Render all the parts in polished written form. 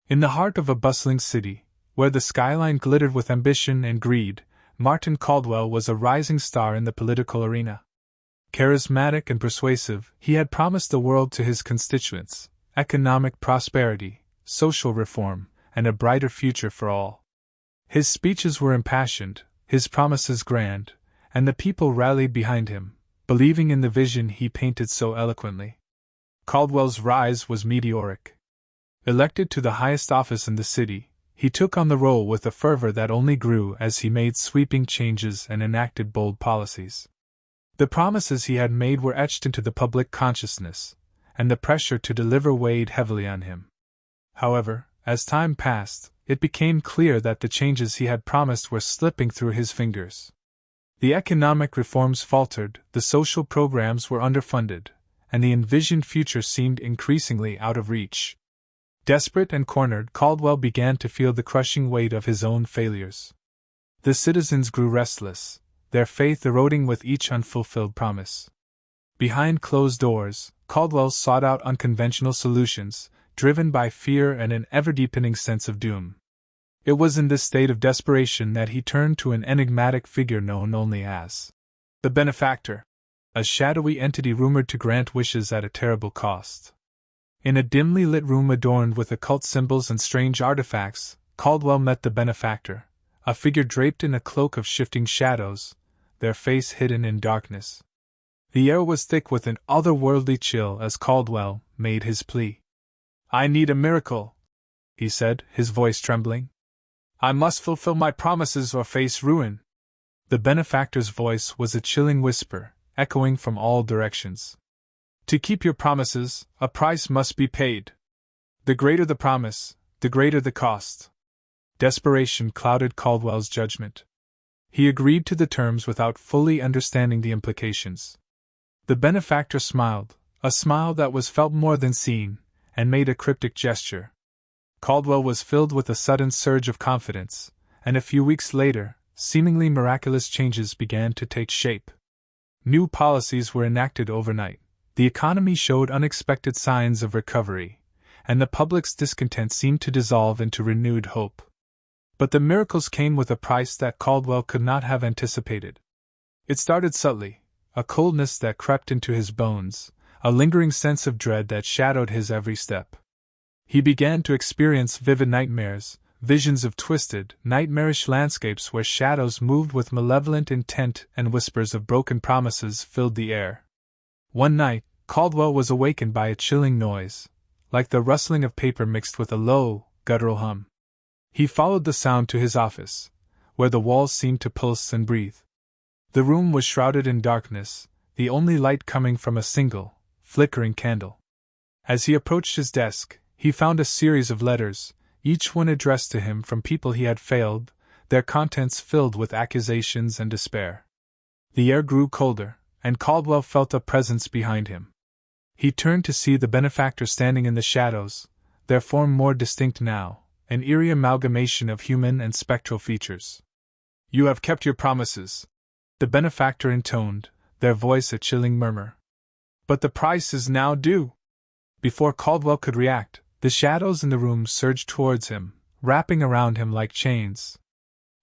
In the heart of a bustling city, where the skyline glittered with ambition and greed, Martin Caldwell was a rising star in the political arena. Charismatic and persuasive, he had promised the world to his constituents: economic prosperity, social reform, and a brighter future for all. His speeches were impassioned, his promises grand, and the people rallied behind him, believing in the vision he painted so eloquently. Caldwell's rise was meteoric. Elected to the highest office in the city, he took on the role with a fervor that only grew as he made sweeping changes and enacted bold policies. The promises he had made were etched into the public consciousness, and the pressure to deliver weighed heavily on him. However, as time passed, it became clear that the changes he had promised were slipping through his fingers. The economic reforms faltered, the social programs were underfunded, and the envisioned future seemed increasingly out of reach. Desperate and cornered, Caldwell began to feel the crushing weight of his own failures. The citizens grew restless, their faith eroding with each unfulfilled promise. Behind closed doors, Caldwell sought out unconventional solutions, driven by fear and an ever-deepening sense of doom. It was in this state of desperation that he turned to an enigmatic figure known only as the benefactor, a shadowy entity rumored to grant wishes at a terrible cost. In a dimly lit room adorned with occult symbols and strange artifacts, Caldwell met the benefactor, a figure draped in a cloak of shifting shadows, their face hidden in darkness. The air was thick with an otherworldly chill as Caldwell made his plea. "I need a miracle," he said, his voice trembling. "I must fulfill my promises or face ruin." The benefactor's voice was a chilling whisper, echoing from all directions. "To keep your promises, a price must be paid. The greater the promise, the greater the cost." Desperation clouded Caldwell's judgment. He agreed to the terms without fully understanding the implications. The benefactor smiled, a smile that was felt more than seen, and made a cryptic gesture. Caldwell was filled with a sudden surge of confidence, and a few weeks later, seemingly miraculous changes began to take shape. New policies were enacted overnight. The economy showed unexpected signs of recovery, and the public's discontent seemed to dissolve into renewed hope. But the miracles came with a price that Caldwell could not have anticipated. It started subtly, a coldness that crept into his bones, a lingering sense of dread that shadowed his every step. He began to experience vivid nightmares, visions of twisted, nightmarish landscapes where shadows moved with malevolent intent and whispers of broken promises filled the air. One night, Caldwell was awakened by a chilling noise, like the rustling of paper mixed with a low, guttural hum. He followed the sound to his office, where the walls seemed to pulse and breathe. The room was shrouded in darkness, the only light coming from a single, flickering candle. As he approached his desk, he found a series of letters, each one addressed to him from people he had failed, their contents filled with accusations and despair. The air grew colder, and Caldwell felt a presence behind him. He turned to see the benefactor standing in the shadows, their form more distinct now, an eerie amalgamation of human and spectral features. "You have kept your promises," the benefactor intoned, their voice a chilling murmur. "But the price is now due." Before Caldwell could react, the shadows in the room surged towards him, wrapping around him like chains.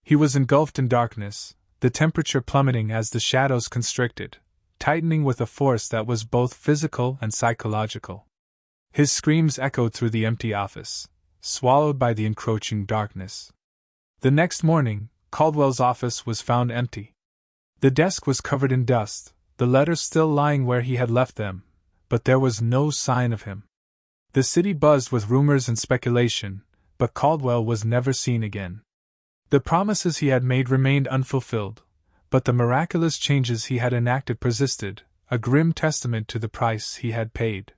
He was engulfed in darkness, the temperature plummeting as the shadows constricted, tightening with a force that was both physical and psychological. His screams echoed through the empty office, swallowed by the encroaching darkness. The next morning, Caldwell's office was found empty. The desk was covered in dust, the letters still lying where he had left them, but there was no sign of him. The city buzzed with rumors and speculation, but Caldwell was never seen again. The promises he had made remained unfulfilled, but the miraculous changes he had enacted persisted, a grim testament to the price he had paid.